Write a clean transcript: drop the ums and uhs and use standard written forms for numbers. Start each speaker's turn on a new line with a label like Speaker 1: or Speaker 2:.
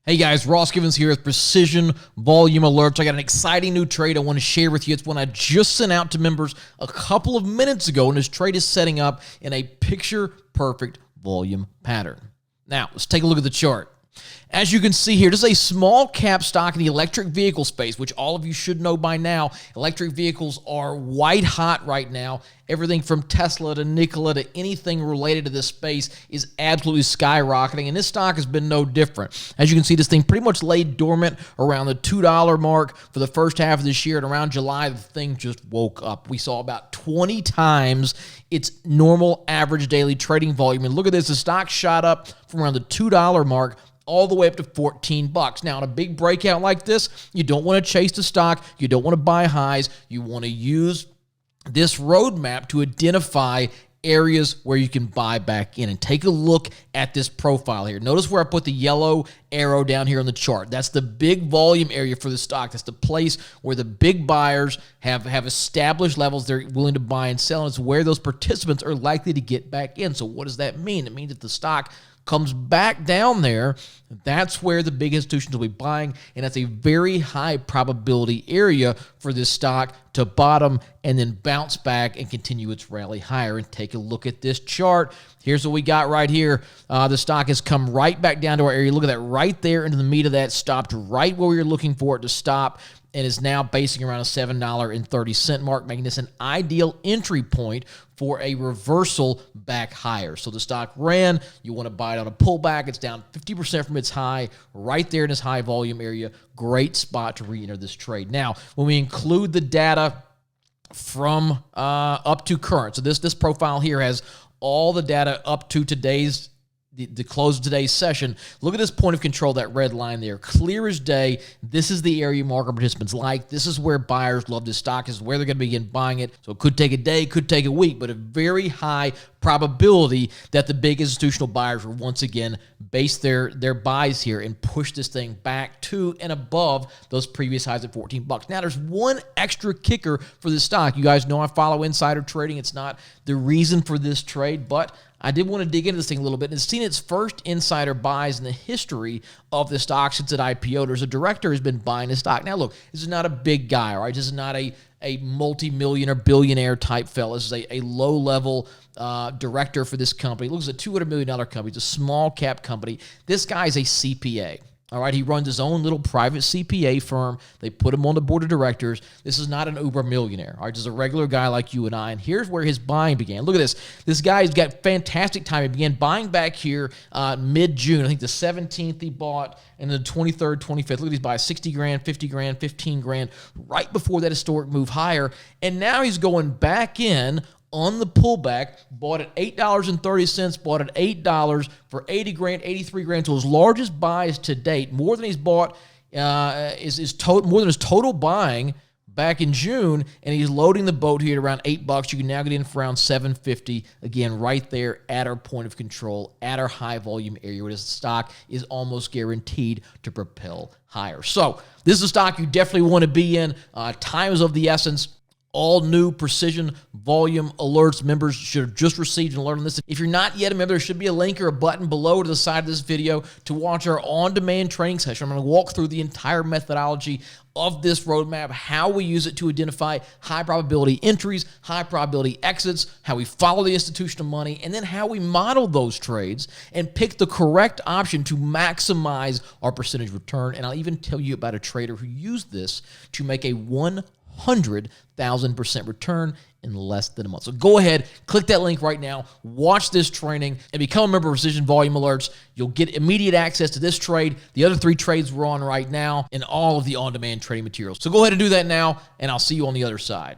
Speaker 1: Hey guys, Ross Givens here with Precision Volume Alerts. I got an exciting new trade I want to share with you. It's one I just sent out to members a couple of minutes ago, and this trade is setting up in a picture-perfect volume pattern. Now, let's take a look at the chart. As you can see here, this is a small cap stock in the electric vehicle space, which all of you should know by now. Electric vehicles are white hot right now. Everything from Tesla to Nikola to anything related to this space is absolutely skyrocketing, and this stock has been no different. As you can see, this thing pretty much laid dormant around the $2 mark for the first half of this year, and around July, the thing just woke up. We saw about 20 times its normal average daily trading volume, and look at this. The stock shot up from around the $2 mark all the way up to 14 bucks. Now, in a big breakout like this, you don't want to chase the stock. You don't want to buy highs. You want to use this roadmap to identify areas where you can buy back in, and take a look at this profile here. Notice where I put the yellow arrow down here on the chart. That's the big volume area for the stock. That's the place where the big buyers have established levels they're willing to buy and sell, and it's where those participants are likely to get back in. So what does that mean? It means that the stock comes back down there, that's where the big institutions will be buying, and that's a very high probability area for this stock to bottom and then bounce back and continue its rally higher. And take a look at this chart. Here's what we got right here. The stock has come right back down to our area. Look at that right there into the meat of that, stopped right where we were looking for it to stop, and is now basing around a $7.30 mark, making this an ideal entry point for a reversal back higher. So the stock ran. You want to buy it on a pullback. It's down 50% from its high, right there in this high volume area. Great spot to re-enter this trade. Now, when we include the data from up to current, so this profile here has all the data up to today's the close of today's session. Look at this point of control, that red line there. Clear as day. This is the area market participants like. This is where buyers love this stock. This is where they're going to begin buying it. So it could take a day, could take a week, but a very high probability that the big institutional buyers will once again base their buys here and push this thing back to and above those previous highs at 14 bucks. Now, there's one extra kicker for this stock. You guys know I follow insider trading. It's not the reason for this trade, but I did want to dig into this thing a little bit. And it's seen its first insider buys in the history of the stock since it IPO'd. There's a director who's been buying the stock. Now, look, this is not a big guy, all right? This is not a multi-millionaire, billionaire type fellow. This is a low-level director for this company. It looks like a $200 million company. It's a small-cap company. This guy is a CPA. All right, he runs his own little private CPA firm. They put him on the board of directors. This is not an uber millionaire. All right, just a regular guy like you and I. And here's where his buying began. Look at this. This guy's got fantastic time. He began buying back here mid-June. I think the 17th he bought, and the 23rd, 25th. Look at these buys, 60 grand, 50 grand, 15 grand, right before that historic move higher. And now he's going back in on the pullback, bought at $8.30, bought at $8 for 80 grand, 83 grand. So his largest buys to date, more than he's bought, more than his total buying back in June, and he's loading the boat here at around $8. You can now get in for around $7.50. Again, right there at our point of control, at our high volume area where this stock is almost guaranteed to propel higher. So this is a stock you definitely want to be in. Time is of the essence. All new Precision Volume Alerts members should have just received and learned this. If you're not yet a member, there should be a link or a button below to the side of this video to watch our on-demand training session. I'm going to walk through the entire methodology of this roadmap, how we use it to identify high probability entries, high probability exits, how we follow the institutional money, and then how we model those trades and pick the correct option to maximize our percentage return. And I'll even tell you about a trader who used this to make a 100,000% return in less than a month. So go ahead, click that link right now, watch this training, and become a member of Precision Volume Alerts. You'll get immediate access to this trade, the other 3 trades we're on right now, and all of the on-demand trading materials. So go ahead and do that now, and I'll see you on the other side.